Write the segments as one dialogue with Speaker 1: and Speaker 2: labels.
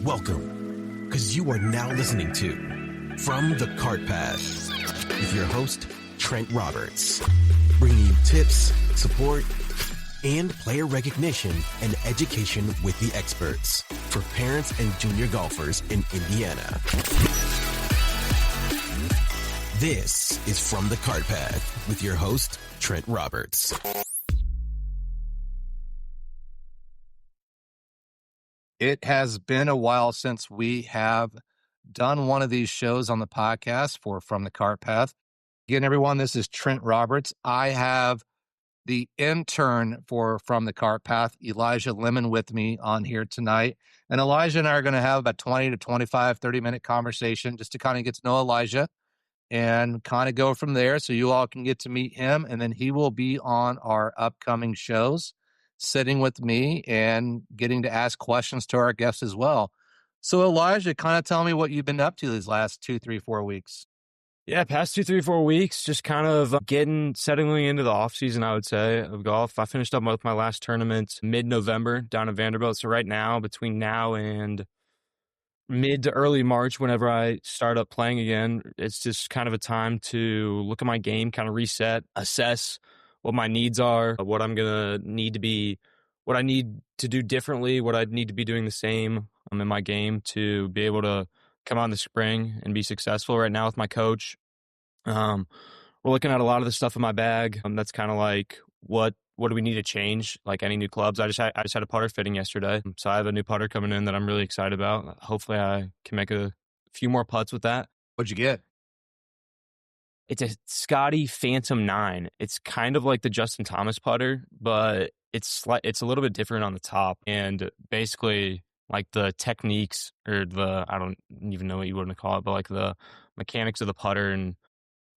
Speaker 1: Welcome, because you are now listening to From the Cart Path with your host, Trent Roberts, bringing you tips, support, and player recognition and education with the experts for parents and junior golfers in Indiana. This is From the Cart Path with your host, Trent Roberts.
Speaker 2: It has been a while since we have done one of these shows on the podcast for From the Cart Path. Again, everyone, this is Trent Roberts. I have the intern for From the Cart Path, Elijah Lemmon, with me on here tonight. And Elijah and I are going to have about 20 to 25, 30-minute conversation just to kind of get to know Elijah and kind of go from there so you all can get to meet him. And then he will be on our upcoming shows, sitting with me and getting to ask questions to our guests as well. So Elijah, kind of tell me what you've been up to these last 2, 3, 4 weeks.
Speaker 3: Yeah, past 2, 3, 4 weeks, just kind of settling into the offseason, I would say, of golf. I finished up with my last tournament mid-November down in Vanderbilt. So right now, between now and mid to early March, whenever I start up playing again, it's just kind of a time to look at my game, kind of reset, assess what my needs are, what I'm going to need to be, what I need to do differently, what I need to be doing the same in my game to be able to come on the spring and be successful. Right now with my coach, we're looking at a lot of the stuff in my bag. That's kind of like, what do we need to change? Like any new clubs. I just had a putter fitting yesterday. So I have a new putter coming in that I'm really excited about. Hopefully I can make a few more putts with that.
Speaker 2: What'd you get?
Speaker 3: It's a Scotty Phantom 9. It's kind of like the Justin Thomas putter, but it's a little bit different on the top. And basically, like the techniques or I don't even know what you want to call it, but like the mechanics of the putter. And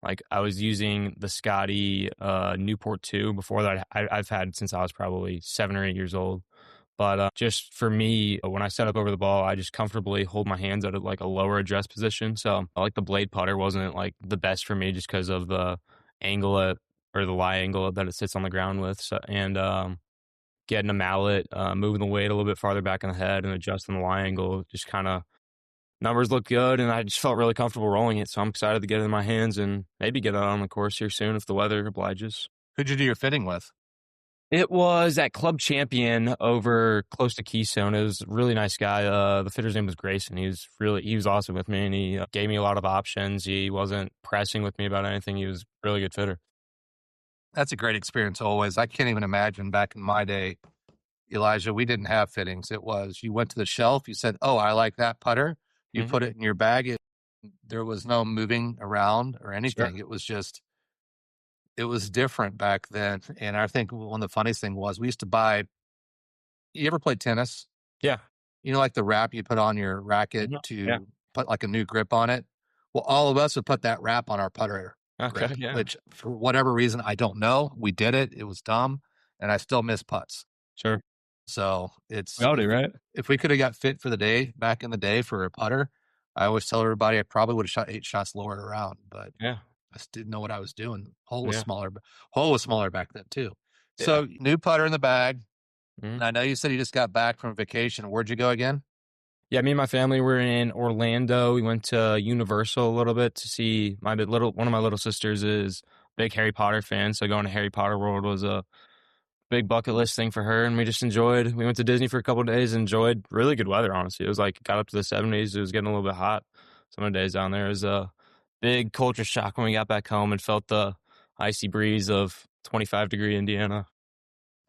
Speaker 3: like I was using the Scotty Newport 2 before that I've had since I was probably 7 or 8 years old. But just for me, when I set up over the ball, I just comfortably hold my hands at like a lower address position. So like the blade putter wasn't like the best for me just because of the angle or the lie angle that it sits on the ground with. So, and getting a mallet, moving the weight a little bit farther back in the head and adjusting the lie angle, just kind of numbers look good. And I just felt really comfortable rolling it. So I'm excited to get it in my hands and maybe get it on the course here soon if the weather obliges.
Speaker 2: Who'd you do your fitting with?
Speaker 3: It was at Club Champion over close to Keystone. It was a really nice guy. The fitter's name was Grayson. He was awesome with me, and he gave me a lot of options. He wasn't pressing with me about anything. He was a really good fitter.
Speaker 2: That's a great experience always. I can't even imagine back in my day, Elijah, we didn't have fittings. It was you went to the shelf, you said, oh, I like that putter. You put it in your bag. There was no moving around or anything. Sure. It was different back then. And I think one of the funniest thing was we used to buy, you ever played tennis?
Speaker 3: Yeah.
Speaker 2: You know, like the wrap you put on your racket to put like a new grip on it? Well, all of us would put that wrap on our putter grip, which for whatever reason, I don't know. We did it. It was dumb. And I still miss putts.
Speaker 3: Sure.
Speaker 2: So it's,
Speaker 3: we all do, right?
Speaker 2: If we could have got fit for the day back in the day for a putter, I always tell everybody I probably would have shot 8 shots lower around, but I just didn't know what I was doing. Hole was smaller back then too. Yeah. So new putter in the bag. And I know you said you just got back from vacation. Where'd you go again?
Speaker 3: Yeah, me and my family were in Orlando. We went to Universal a little bit to see one of my little sisters is a big Harry Potter fan. So going to Harry Potter World was a big bucket list thing for her. And we just enjoyed, we went to Disney for a couple of days, enjoyed really good weather, honestly. It was like, got up to the 70s. It was getting a little bit hot. Some of the days down there. It was a big culture shock when we got back home and felt the icy breeze of 25-degree Indiana.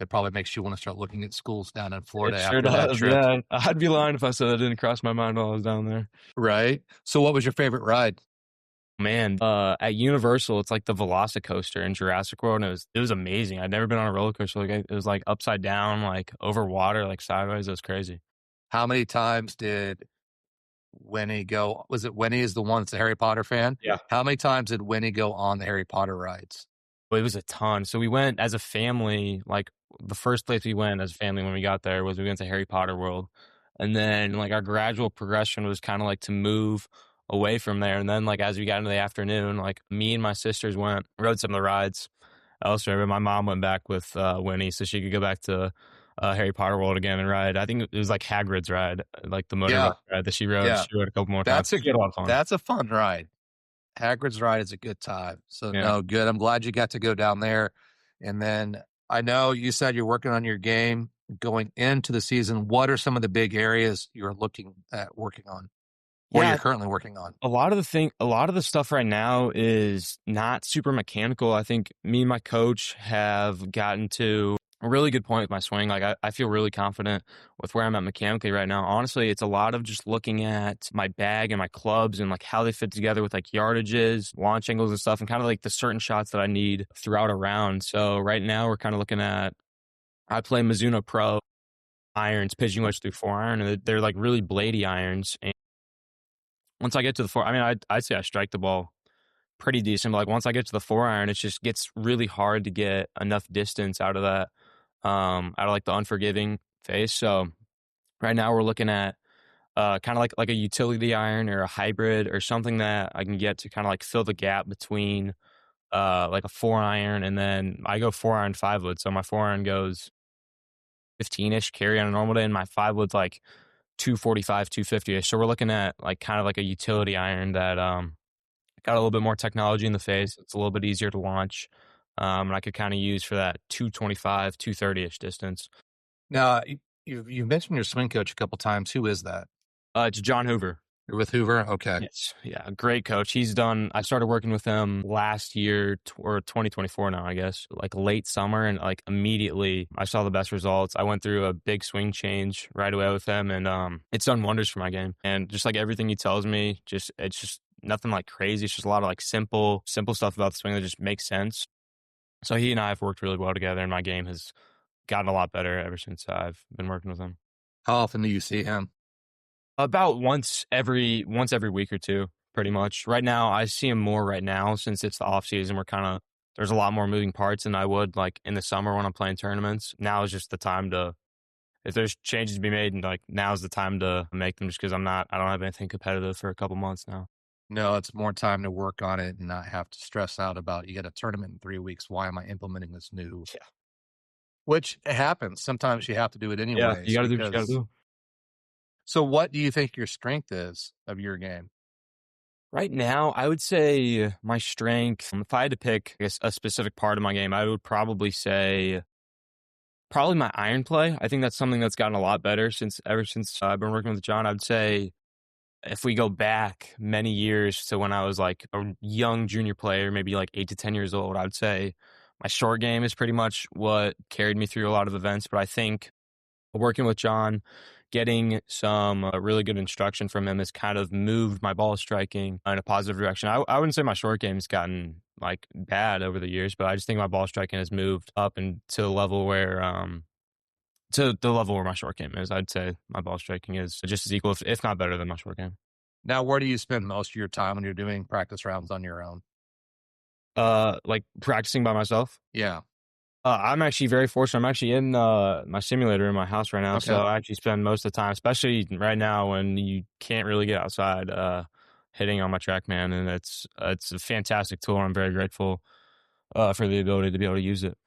Speaker 2: It probably makes you want to start looking at schools down in Florida
Speaker 3: It
Speaker 2: after
Speaker 3: sure
Speaker 2: that
Speaker 3: does,
Speaker 2: trip.
Speaker 3: yeah. I'd be lying if I said that didn't cross my mind while I was down there.
Speaker 2: Right. So what was your favorite ride?
Speaker 3: Man, at Universal, it's like the Velocicoaster in Jurassic World, and it was amazing. I'd never been on a roller coaster. Like it was like upside down, like over water, like sideways. It was crazy.
Speaker 2: How many times did Winnie go? Was it Winnie is the one that's a Harry Potter fan?
Speaker 3: Yeah.
Speaker 2: How many times did Winnie go on the Harry Potter rides?
Speaker 3: Well, it was a ton. So we went as a family, like the first place we went as a family when we got there was we went to Harry Potter World. And then like our gradual progression was kind of like to move away from there. And then like as we got into the afternoon, like me and my sisters rode some of the rides elsewhere. But my mom went back with Winnie so she could go back to Harry Potter world again and ride. I think it was like Hagrid's ride, like the motorbike ride that she rode.
Speaker 2: Yeah.
Speaker 3: She rode a couple more times. She had a lot of fun.
Speaker 2: That's a fun ride. Hagrid's ride is a good time. So
Speaker 3: Yeah.
Speaker 2: no, good. I'm glad you got to go down there. And then I know you said you're working on your game going into the season. What are some of the big areas you're looking at working on? Or you're currently working on?
Speaker 3: A lot of the stuff right now is not super mechanical. I think me and my coach have gotten to a really good point with my swing. Like I feel really confident with where I'm at mechanically right now. Honestly, it's a lot of just looking at my bag and my clubs and like how they fit together with like yardages, launch angles and stuff, and kind of like the certain shots that I need throughout a round. So right now we're kind of looking at, I play Mizuno Pro irons, pitching wedge through 4-iron, and they're like really bladey irons. And once I get to the I'd say I strike the ball pretty decent. But like once I get to the 4-iron, it just gets really hard to get enough distance out of that, out of like the unforgiving phase. So right now we're looking at kind of like a utility iron or a hybrid or something that I can get to kind of like fill the gap between like a 4-iron, and then I go 4-iron 5-wood. So my 4-iron goes 15-ish carry on a normal day, and my 5-wood's like 245, 250-ish. So we're looking at like kind of like a utility iron that got a little bit more technology in the face. It's a little bit easier to launch. And I could kind of use for that 225, 230-ish distance.
Speaker 2: Now, you've mentioned your swing coach a couple times. Who is that?
Speaker 3: It's John Hoover.
Speaker 2: You're with Hoover? Okay.
Speaker 3: Yes. Yeah. Great coach. I started working with him last year or 2024 now, I guess, like late summer. And like immediately I saw the best results. I went through a big swing change right away with him, and it's done wonders for my game. And just like everything he tells me, it's just nothing like crazy. It's just a lot of like simple stuff about the swing that just makes sense. So he and I have worked really well together, and my game has gotten a lot better ever since I've been working with him.
Speaker 2: How often do you see him?
Speaker 3: About once every week or two, pretty much. Right now, I see him more right now since it's the off season. There's a lot more moving parts than I would like in the summer when I'm playing tournaments. Now is just the time to, if there's changes to be made, and like now's the time to make them, just because I don't have anything competitive for a couple months now.
Speaker 2: No, it's more time to work on it and not have to stress out about, you get a tournament in 3 weeks. Why am I implementing this new?
Speaker 3: Yeah.
Speaker 2: Which happens. Sometimes you have to do it anyway.
Speaker 3: Yeah, you got to do what you got to do.
Speaker 2: So what do you think your strength is of your game?
Speaker 3: Right now, I would say my strength, if I had to pick, I guess, a specific part of my game, I would probably say probably my iron play. I think that's something that's gotten a lot better ever since I've been working with John. I would say if we go back many years to when I was like a young junior player, maybe like 8 to 10 years old, I would say my short game is pretty much what carried me through a lot of events. But I think working with John, getting some really good instruction from him has kind of moved my ball striking in a positive direction. I wouldn't say my short game has gotten like bad over the years, but I just think my ball striking has moved up and to the level where my short game is. I'd say my ball striking is just as equal, if not better than my short game.
Speaker 2: Now, where do you spend most of your time when you're doing practice rounds on your own?
Speaker 3: Like practicing by myself?
Speaker 2: Yeah.
Speaker 3: I'm actually very fortunate. I'm actually in my simulator in my house right now,
Speaker 2: Okay.
Speaker 3: so I actually spend most of the time, especially right now when you can't really get outside, hitting on my TrackMan, and it's a fantastic tool. I'm very grateful for the ability to be able to use it.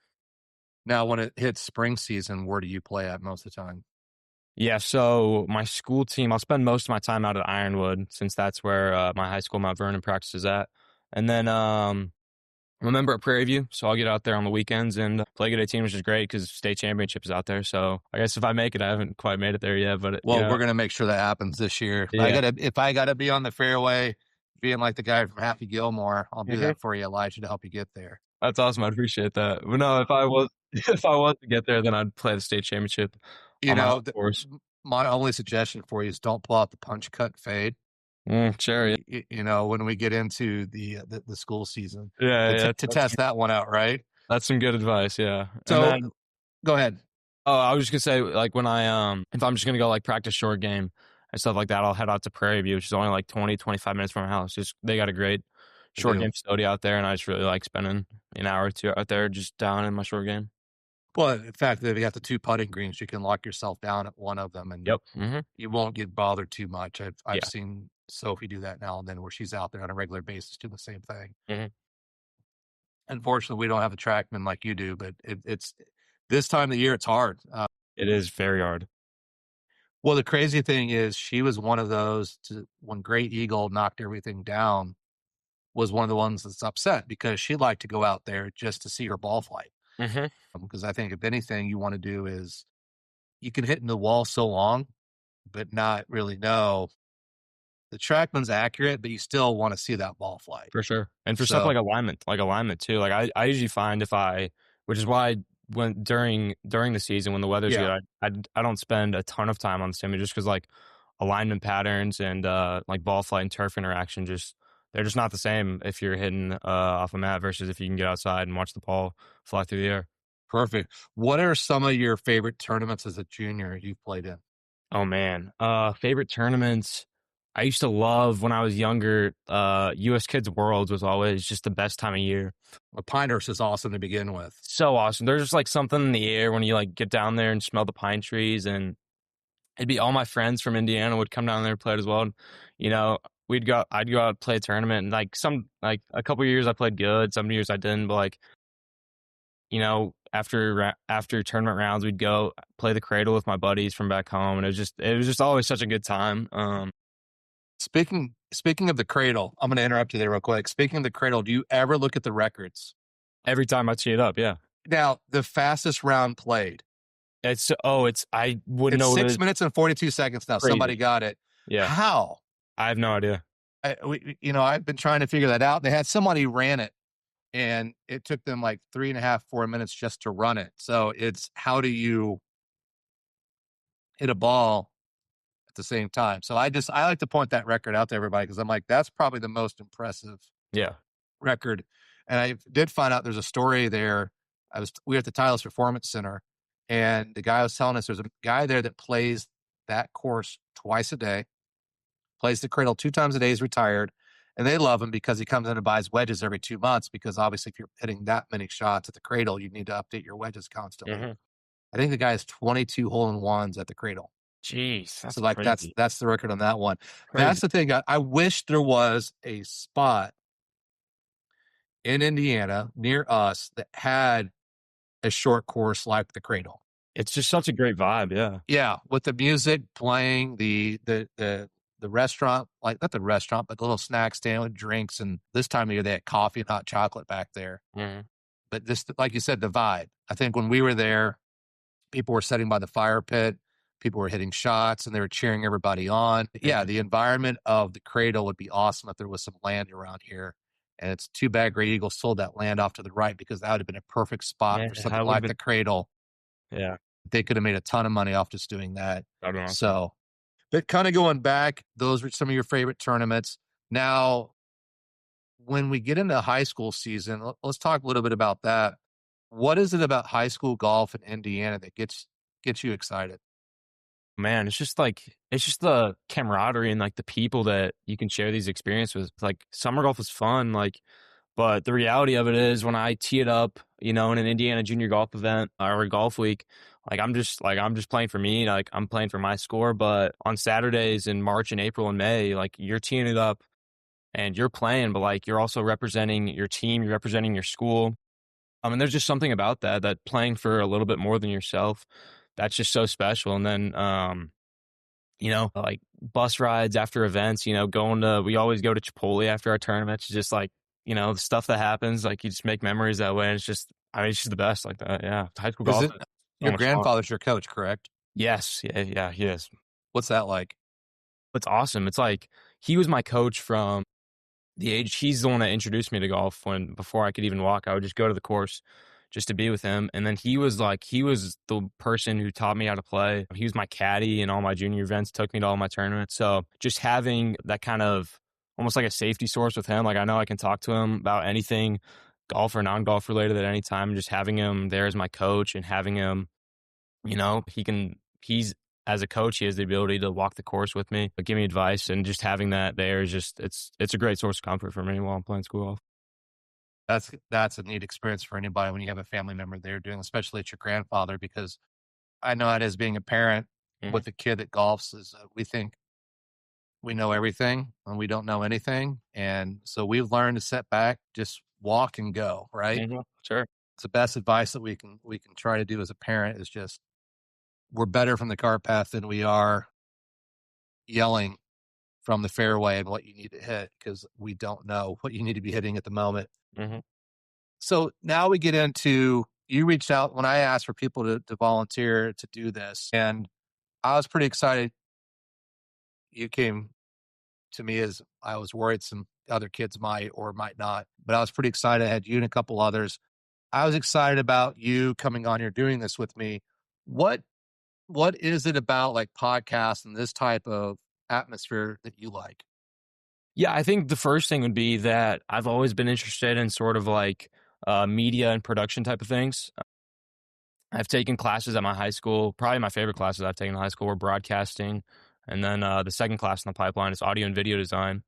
Speaker 2: Now, when it hits spring season, where do you play at most of the time?
Speaker 3: Yeah, so my school team, I'll spend most of my time out at Ironwood, since that's where my high school, Mount Vernon, practices at. And then I'm a member at Prairie View, so I'll get out there on the weekends and play good 18, which is great because state championship is out there. So I guess if I make it, I haven't quite made it there yet. But
Speaker 2: we're going to make sure that happens this year.
Speaker 3: Yeah.
Speaker 2: If I gotta be on the fairway, being like the guy from Happy Gilmore, I'll do that for you, Elijah, to help you get there.
Speaker 3: That's awesome. I'd appreciate that. But no, if I was to get there, then I'd play the state championship.
Speaker 2: My only suggestion for you is don't pull out the punch, cut, fade.
Speaker 3: Sure.
Speaker 2: Yeah. When we get into the school season,
Speaker 3: to
Speaker 2: test that one out, right?
Speaker 3: That's some good advice. Yeah.
Speaker 2: So go ahead.
Speaker 3: Oh, I was just gonna say, like, when I if I'm just gonna go like practice short game and stuff like that, I'll head out to Prairie View, which is only like 20, 25 minutes from my house. They got a great short game facility out there, and I just really like spending an hour or two out there just down in my short game.
Speaker 2: Well, in fact, they got the 2 putting greens. You can lock yourself down at one of them, and you won't get bothered too much. I've seen Sophie do that now and then, where she's out there on a regular basis doing the same thing. Unfortunately, we don't have a TrackMan like you do, but it's this time of the year, it's hard.
Speaker 3: It is very hard.
Speaker 2: Well, the crazy thing is she was one of those when Great Eagle knocked everything down, was one of the ones that's upset because she'd like to go out there just to see her ball flight.
Speaker 3: Mm-hmm.
Speaker 2: Because I think if anything you want to do is you can hit in the wall so long, but not really know the trackman's accurate, but you still want to see that ball fly.
Speaker 3: For sure. And for stuff
Speaker 2: So
Speaker 3: like alignment too. Like I usually find which is why when during the season when the weather's
Speaker 2: yeah,
Speaker 3: good, I don't spend a ton of time on the sim just because like alignment patterns and like ball flight and turf interaction they're just not the same if you're hitting off a mat versus if you can get outside and watch the ball fly through the air.
Speaker 2: perfect. What are some of your favorite tournaments as a junior you've played in?
Speaker 3: Oh man. Favorite tournaments. I used to love when I was younger, US Kids Worlds was always just the best time of year.
Speaker 2: Well, Pinehurst is awesome to begin with.
Speaker 3: So awesome. There's just like something in the air when you like get down there and smell the pine trees, and it'd be all my friends from Indiana would come down there and play it as well. And, you know, I'd go out and play a tournament, and like a couple of years I played good, some years I didn't, but like, after tournament rounds, we'd go play the cradle with my buddies from back home, and it was just always such a good time.
Speaker 2: Speaking of the cradle, I'm going to interrupt you there real quick. Speaking of the cradle, do you ever look at the records?
Speaker 3: Every time I tee it up, yeah.
Speaker 2: Now, the fastest round played.
Speaker 3: I wouldn't
Speaker 2: It's
Speaker 3: know.
Speaker 2: 6 minutes and 42 seconds now.
Speaker 3: Crazy.
Speaker 2: Somebody got it.
Speaker 3: Yeah.
Speaker 2: How?
Speaker 3: I have no idea.
Speaker 2: I've been trying to figure that out. They had somebody ran it, and it took them like 3.5, 4 minutes just to run it. So it's how do you hit a ball at the same time? So I like to point that record out to everybody because I'm like, that's probably the most impressive
Speaker 3: Yeah.
Speaker 2: record. And I did find out there's a story there. We were at the Tiles Performance Center, and the guy was telling us there's a guy there that plays that course twice a day, plays the cradle 2 times a day. He's retired, and they love him because he comes in and buys wedges every 2 months. Because obviously, if you're hitting that many shots at the cradle, you need to update your wedges constantly.
Speaker 3: Mm-hmm.
Speaker 2: I think the guy has 22 hole-in-ones at the cradle.
Speaker 3: Jeez, that's
Speaker 2: So like
Speaker 3: crazy.
Speaker 2: that's the record on that one.
Speaker 3: Crazy.
Speaker 2: That's the thing. I wish there was a spot in Indiana near us that had a short course like the cradle.
Speaker 3: It's just such a great vibe, yeah.
Speaker 2: Yeah, with the music playing, the restaurant, like not the restaurant, but the little snack stand with drinks, and this time of year they had coffee and hot chocolate back there.
Speaker 3: Mm-hmm.
Speaker 2: But this, like you said, the vibe. I think when we were there, people were sitting by the fire pit, people were hitting shots, and they were cheering everybody on. Yeah, the environment of the cradle would be awesome if there was some land around here. And it's too bad Great Eagle sold that land off to the right because that would have been a perfect spot for something like the cradle.
Speaker 3: Yeah.
Speaker 2: They could have made a ton of money off just doing that.
Speaker 3: That'd be awesome.
Speaker 2: So, but kind of going back, those were some of your favorite tournaments. Now, when we get into high school season, let's talk a little bit about that. What is it about high school golf in Indiana that gets you excited?
Speaker 3: Man, it's just the camaraderie and like the people that you can share these experiences with. Like summer golf is fun, but the reality of it is when I tee it up, in an Indiana junior golf event or a golf week, I'm just playing for me, like I'm playing for my score. But on Saturdays in March and April and May, like you're teeing it up and you're playing, but like you're also representing your team, you're representing your school. And there's just something about that playing for a little bit more than yourself, that's just so special. And then, like bus rides after events, we always go to Chipotle after our tournaments. It's just like, the stuff that happens, like you just make memories that way. And it's just the best like that. Yeah. High school golf.
Speaker 2: Your grandfather's your coach, correct?
Speaker 3: Yes. Yeah, he is.
Speaker 2: What's that like?
Speaker 3: It's awesome. It's like, he was my coach from the age, he's the one that introduced me to golf before I could even walk. I would just go to the course just to be with him. And then he was the person who taught me how to play. He was my caddy in all my junior events, took me to all my tournaments. So just having that kind of almost like a safety source with him, like I know I can talk to him about anything golf or non-golf related at any time. Just having him there as my coach and having him, as a coach, he has the ability to walk the course with me, give me advice, and just having that there is just, it's a great source of comfort for me while I'm playing school golf.
Speaker 2: That's a neat experience for anybody when you have a family member there doing, especially it's your grandfather, because I know it as being a parent with a kid that golfs is we think we know everything and we don't know anything. And so we've learned to sit back, just walk and go, right?
Speaker 3: Mm-hmm. Sure.
Speaker 2: It's the best advice that we can try to do as a parent is just we're better from the cart path than we are yelling from the fairway and what you need to hit, because we don't know what you need to be hitting at the moment.
Speaker 3: Mm-hmm.
Speaker 2: So now we get into, you reached out when I asked for people to volunteer to do this, and I was pretty excited. You came to me as I was worried some other kids might or might not, but I was pretty excited. I had you and a couple others. I was excited about you coming on here doing this with me. What is it about like podcasts and this type of atmosphere that you like?
Speaker 3: Yeah, I think the first thing would be that I've always been interested in sort of like media and production type of things. I've taken classes at my high school. Probably my favorite classes I've taken in high school were broadcasting. And then the second class in the pipeline is audio and video design.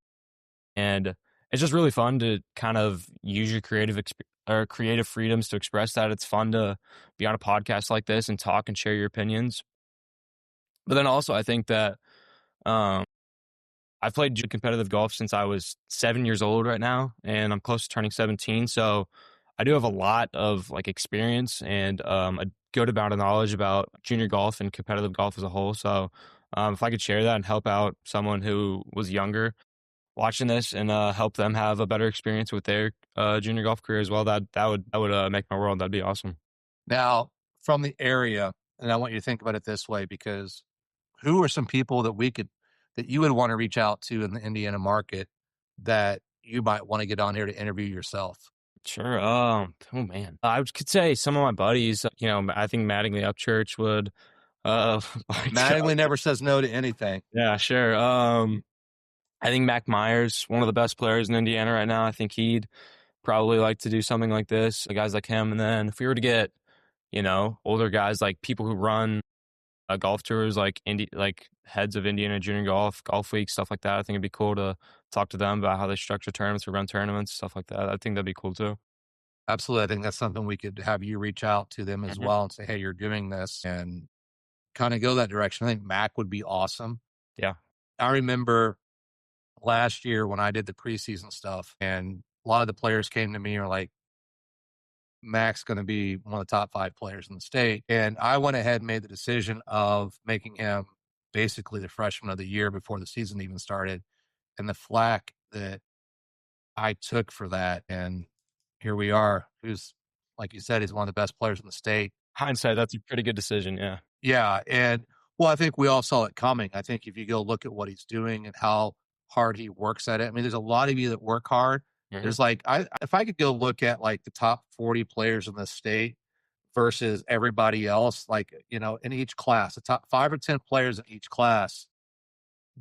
Speaker 3: And it's just really fun to kind of use your creative freedoms to express that. It's fun to be on a podcast like this and talk and share your opinions. But then also I think that um, I've played competitive golf since I was 7 years old right now, and I'm close to turning 17. So I do have a lot of like experience and a good amount of knowledge about junior golf and competitive golf as a whole. So if I could share that and help out someone who was younger watching this and help them have a better experience with their junior golf career as well, that would make my world. That'd be awesome.
Speaker 2: Now, from the area, and I want you to think about it this way, because who are some people that you would want to reach out to in the Indiana market that you might want to get on here to interview yourself?
Speaker 3: Sure. Oh man, I could say some of my buddies. I think Mattingly Upchurch would.
Speaker 2: Mattingly never says no to anything.
Speaker 3: Yeah, sure. I think Mac Myers, one of the best players in Indiana right now. I think he'd probably like to do something like this. Guys like him, and then if we were to get, older guys like people who run golf tours, like heads of Indiana Junior Golf Week, stuff like that. I think it'd be cool to talk to them about how they structure tournaments or run tournaments, stuff like that. I think that'd be cool too.
Speaker 2: Absolutely. I think that's something we could have you reach out to them as well and say, hey, you're doing this, and kind of go that direction. I think Mac would be awesome.
Speaker 3: Yeah.
Speaker 2: I remember last year when I did the preseason stuff, and a lot of the players came to me and were like, Mac's going to be one of the top 5 players in the state. And I went ahead and made the decision of making him basically the freshman of the year before the season even started. And the flack that I took for that, and here we are, who's, like you said, he's one of the best players in the state.
Speaker 3: Hindsight, that's a pretty good decision. Yeah.
Speaker 2: Yeah. And well, I think we all saw it coming. I think if you go look at what he's doing and how hard he works at it, I mean, there's a lot of you that work hard. There's like, if I could go look at like the top 40 players in the state versus everybody else, like, in each class, the top 5 or 10 players in each class,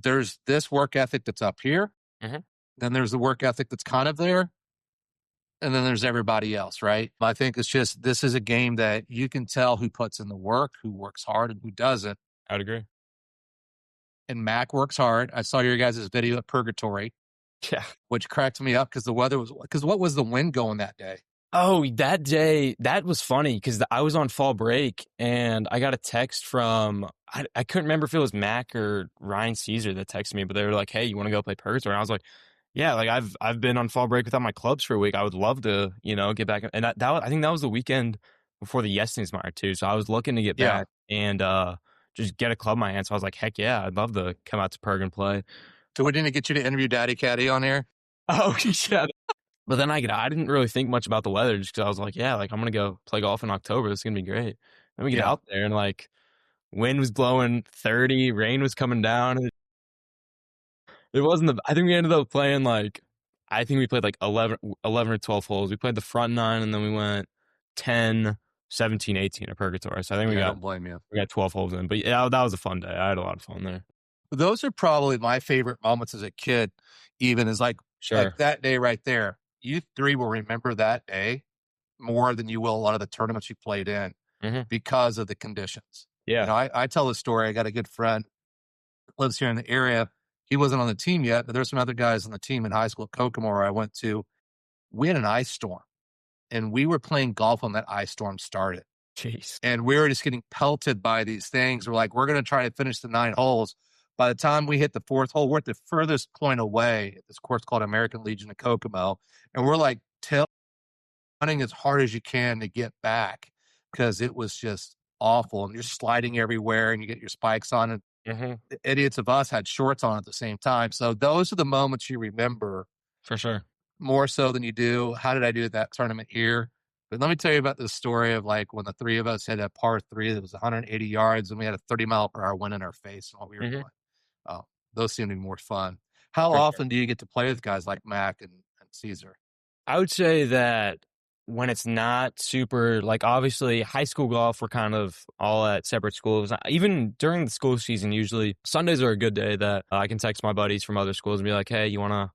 Speaker 2: there's this work ethic that's up here. Then there's the work ethic that's kind of there. And then there's everybody else, right? I think it's just, this is a game that you can tell who puts in the work, who works hard and who doesn't.
Speaker 3: I'd agree.
Speaker 2: And Mac works hard. I saw your guys' video at Purgatory.
Speaker 3: Yeah.
Speaker 2: Which cracked me up because what was the wind going that day?
Speaker 3: Oh, that day, that was funny because I was on fall break and I got a text from, I couldn't remember if it was Mac or Ryan Caesar that texted me, but they were like, hey, you want to go play Purgatory? And I was like, yeah, like I've been on fall break without my clubs for a week. I would love to, get back. And I think that was the weekend before the Yestensmeyer too. So I was looking to get back and just get a club in my hand. So I was like, heck yeah, I'd love to come out to Purg and play.
Speaker 2: So we didn't get you to interview Daddy Caddy on here?
Speaker 3: Oh, yeah. But then I didn't really think much about the weather just because I was like, yeah, like I'm going to go play golf in October. This is going to be great. Then we get out there and like wind was blowing 30, rain was coming down. It wasn't I think we ended up playing I think we played like 11 or 12 holes. We played the front 9 and then we went 10, 17, 18 at Purgatory. So I think
Speaker 2: I don't blame you.
Speaker 3: We got 12 holes in. But yeah, that was a fun day. I had a lot of fun there.
Speaker 2: Those are probably my favorite moments as a kid, even is like that day right there. You 3 will remember that day more than you will a lot of the tournaments you played in because of the conditions.
Speaker 3: Yeah.
Speaker 2: I tell the story. I got a good friend that lives here in the area. He wasn't on the team yet, but there's some other guys on the team in high school at Kokomo where I went to. We had an ice storm, and we were playing golf when that ice storm started.
Speaker 3: Jeez.
Speaker 2: And we were just getting pelted by these things. We're like, we're going to try to finish the 9 holes. By the time we hit the 4th hole, we're at the furthest point away at this course called American Legion of Kokomo. And we're like running as hard as you can to get back because it was just awful, and you're sliding everywhere, and you get your spikes on, and the idiots of us had shorts on at the same time. So those are the moments you remember
Speaker 3: For sure.
Speaker 2: more so than you do, how did I do at that tournament here? But let me tell you about this story of like when the three of us hit a par 3 that was 180 yards and we had a 30-mile-per-hour wind in our face and what we were doing. Oh, those seem to be more fun. How
Speaker 3: For sure.
Speaker 2: often do you get to play with guys like Mac and Caesar?
Speaker 3: I would say that when it's not super, like obviously high school golf, we're kind of all at separate schools. Even during the school season, usually Sundays are a good day that I can text my buddies from other schools and be like, hey, you want to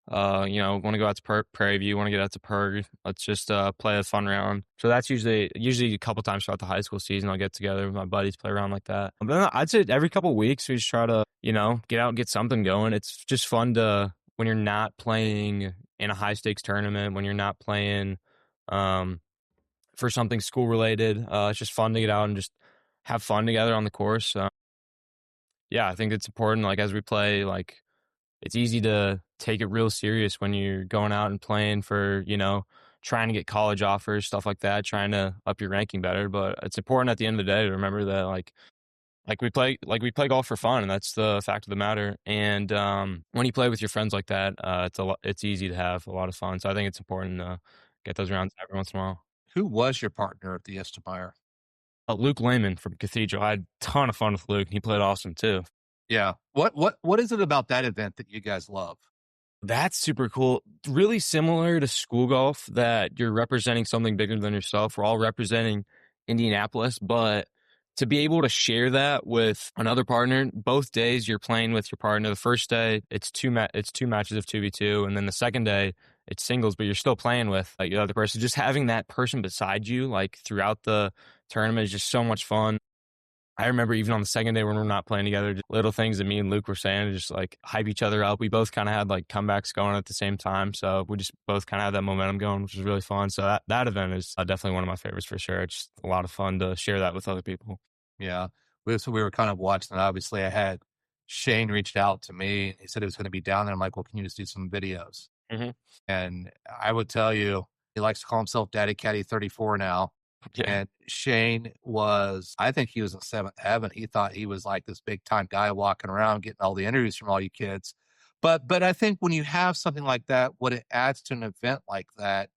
Speaker 3: want to go out to Prairie View, want to get out to Perg. Let's just play a fun round. So that's usually a couple times throughout the high school season. I'll get together with my buddies, play around like that. But then I'd say every couple of weeks we just try to, get out and get something going. It's just fun to, when you're not playing in a high stakes tournament, when you're not playing for something school related, it's just fun to get out and just have fun together on the course. Yeah, I think it's important. Like as we play, like it's easy to take it real serious when you're going out and playing for, trying to get college offers, stuff like that, trying to up your ranking better. But it's important at the end of the day to remember that we play golf for fun, and that's the fact of the matter. And when you play with your friends like that, it's easy to have a lot of fun. So I think it's important to get those rounds every once in a while.
Speaker 2: Who was your partner at the Estemier?
Speaker 3: Luke Lemmon from Cathedral. I had a ton of fun with Luke. He played awesome too.
Speaker 2: Yeah. What is it about that event that you guys love?
Speaker 3: That's super cool. Really similar to school golf that you're representing something bigger than yourself. We're all representing Indianapolis, but to be able to share that with another partner, both days you're playing with your partner. The first day it's two matches of 2v2, and then the second day it's singles, but you're still playing with like the other person. Just having that person beside you like throughout the tournament is just so much fun. I remember even on the second day when we're not playing together, just little things that me and Luke were saying to just like hype each other up. We both kind of had like comebacks going at the same time. So we just both kind of had that momentum going, which was really fun. So that event is definitely one of my favorites for sure. It's just a lot of fun to share that with other people.
Speaker 2: Yeah. So we were kind of watching it. Obviously, I had Shane reached out to me. And he said he was going to be down there. I'm like, well, can you just do some videos? And I would tell you, he likes to call himself Daddy Caddy 34 now. Yeah. And Shane I think he was in seventh heaven. He thought he was like this big time guy walking around getting all the interviews from all you kids. But I think when you have something like that, what it adds to an event like that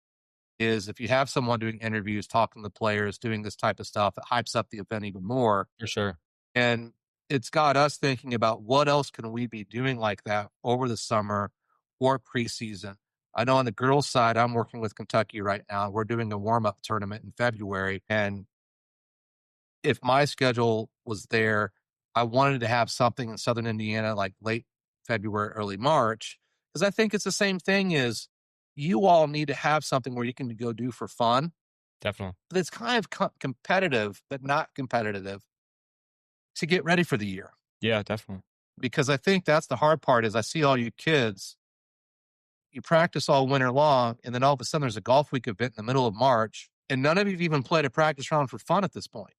Speaker 2: is if you have someone doing interviews, talking to the players, doing this type of stuff, it hypes up the event even more.
Speaker 3: For sure.
Speaker 2: And it's got us thinking about what else can we be doing like that over the summer or preseason. I know on the girls' side, I'm working with Kentucky right now. We're doing a warm-up tournament in February. And if my schedule was there, I wanted to have something in Southern Indiana like late February, early March, because I think it's the same thing as you all need to have something where you can go do for fun.
Speaker 3: Definitely.
Speaker 2: But it's kind of competitive, but not competitive to get ready for the year.
Speaker 3: Yeah, definitely.
Speaker 2: Because I think that's the hard part is I see all you kids, you practice all winter long, and then all of a sudden there's a golf week event in the middle of March, and none of you have even played a practice round for fun at this point.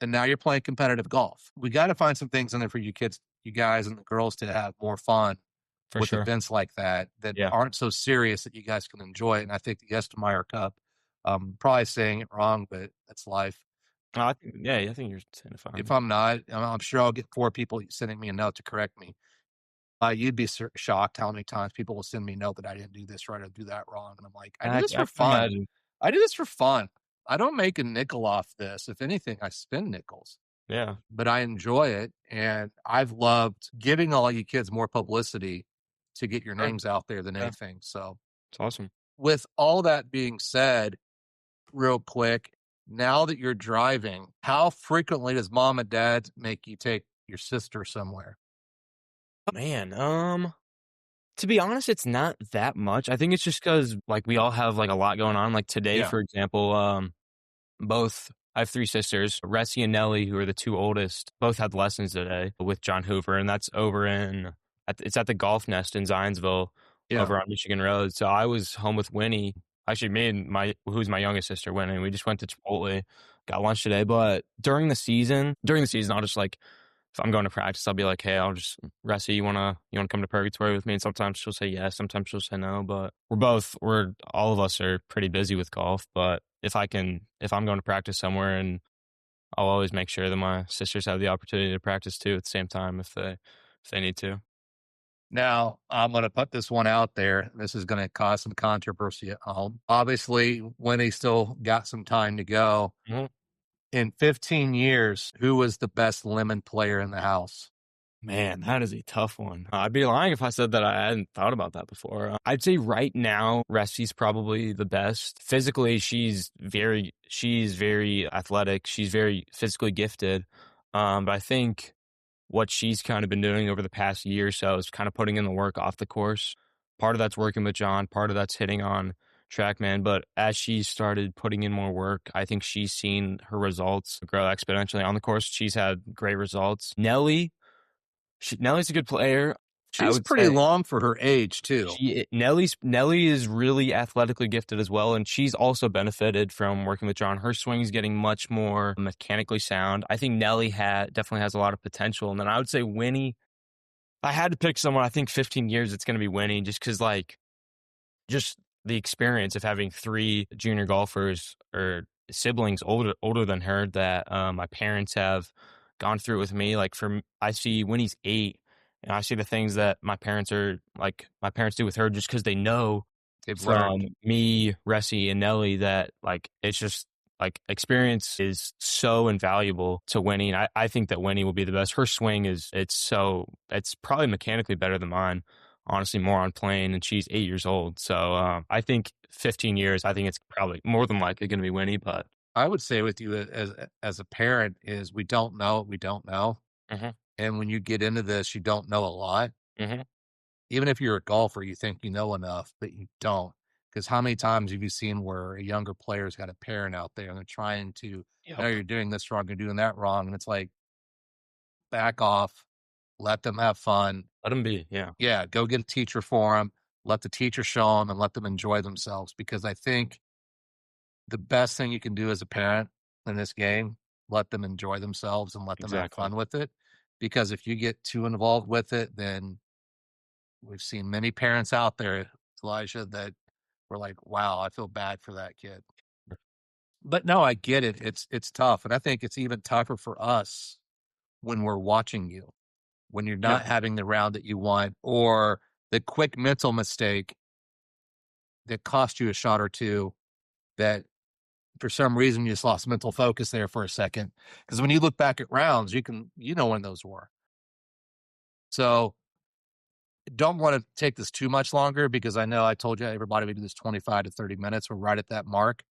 Speaker 2: And now you're playing competitive golf. We got to find some things in there for you kids, you guys and the girls to have more fun with events like that aren't so serious that you guys can enjoy it. And I think the Estemier Cup, probably saying it wrong, but that's life.
Speaker 3: I think you're saying it fine.
Speaker 2: If I'm not, I'm sure I'll get 4 people sending me a note to correct me. You'd be shocked how many times people will send me a note that I didn't do this right or do that wrong. And I'm like, I do this for fun. I do this for fun. I don't make a nickel off this. If anything, I spend nickels.
Speaker 3: Yeah.
Speaker 2: But I enjoy it. And I've loved giving all you kids more publicity to get your names out there than anything. So
Speaker 3: it's awesome.
Speaker 2: With all that being said, real quick, now that you're driving, how frequently does mom and dad make you take your sister somewhere?
Speaker 3: Man, to be honest, it's not that much. I think it's just because like we all have like a lot going on. Like today, for example, I have 3 sisters, Ressie and Nellie, who are the 2 oldest, both had lessons today with John Hoover, and that's over it's at the Golf Nest in Zionsville over on Michigan Road. So I was home with Winnie. Actually, me and who's my youngest sister, Winnie, we just went to Chipotle, got lunch today. But during the season, I'll just like, if I'm going to practice, I'll be like, hey, Ressie, you wanna come to Purgatory with me? And sometimes she'll say yes, sometimes she'll say no. But all of us are pretty busy with golf. But if I'm going to practice somewhere and I'll always make sure that my sisters have the opportunity to practice too at the same time if they need to.
Speaker 2: Now, I'm going to put this one out there. This is going to cause some controversy at home. Obviously, Winnie still got some time to go.
Speaker 3: Mhm.
Speaker 2: In 15 years, who was the best Lemmon player in the house?
Speaker 3: Man, that is a tough one. I'd be lying if I said that I hadn't thought about that before. I'd say right now, Ressi's probably the best. Physically, she's very athletic. She's very physically gifted. But I think what she's kind of been doing over the past year or so is kind of putting in the work off the course. Part of that's working with John, part of that's hitting on TrackMan. But as she started putting in more work, I think she's seen her results grow exponentially on the course. She's had great results. Nellie's a good player. I
Speaker 2: She's
Speaker 3: would
Speaker 2: pretty
Speaker 3: say
Speaker 2: long for her age, too.
Speaker 3: Nellie is really athletically gifted as well, and she's also benefited from working with John. Her swing is getting much more mechanically sound. I think Nellie definitely has a lot of potential. And then I would say Winnie. I had to pick someone. I think 15 years it's going to be Winnie, just because just the experience of having 3 junior golfers or siblings older than her that my parents have gone through with me. I see Winnie's 8, and I see the things that my parents do with her just because they know
Speaker 2: They've
Speaker 3: from
Speaker 2: learned.
Speaker 3: me, Ressi, and Nellie that it's just experience is so invaluable to Winnie. And I think that Winnie will be the best. Her swing it's probably mechanically better than mine. Honestly, more on plane, and she's 8 years old. So I think 15 years, I think it's probably more than likely going to be Winnie. But
Speaker 2: I would say with you as a parent is we don't know what we don't know.
Speaker 3: Mhm.
Speaker 2: And when you get into this, you don't know a lot.
Speaker 3: Mhm.
Speaker 2: Even if you're a golfer, you think you know enough, but you don't. Because how many times have you seen where a younger player's got a parent out there and they're trying to, no, you're doing this wrong, you're doing that wrong. And it's like, back off, let them have fun.
Speaker 3: Let them be. Yeah.
Speaker 2: Yeah, go get a teacher for them. Let the teacher show them and let them enjoy themselves. Because I think the best thing you can do as a parent in this game, let them enjoy themselves and let them have
Speaker 3: Exactly.
Speaker 2: fun with it. Because if you get too involved with it, then we've seen many parents out there, Elijah, that were like, wow, I feel bad for that kid. But no, I get it. It's tough. And I think it's even tougher for us when we're watching you, when you're not having the round that you want, or the quick mental mistake that cost you a shot or two that for some reason you just lost mental focus there for a second. Because when you look back at rounds, you know when those were. So don't want to take this too much longer because I know I told you everybody we do this 25 to 30 minutes. We're right at that mark.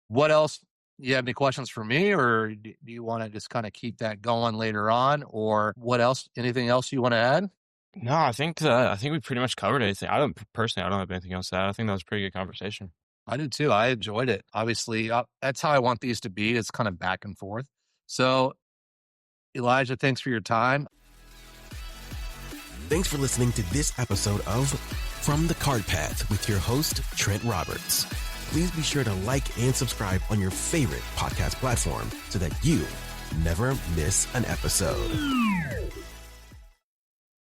Speaker 2: What else? You have any questions for me, or do you want to just kind of keep that going later on, or what else? Anything else you want to add?
Speaker 3: No, I think we pretty much covered anything. I don't have anything else to add. I think that was a pretty good conversation.
Speaker 2: I did too. I enjoyed it. Obviously, that's how I want these to be. It's kind of back and forth. So, Elijah, thanks for your time.
Speaker 1: Thanks for listening to this episode of From the Cart Path with your host, Trent Roberts. Please be sure to like and subscribe on your favorite podcast platform so that you never miss an episode.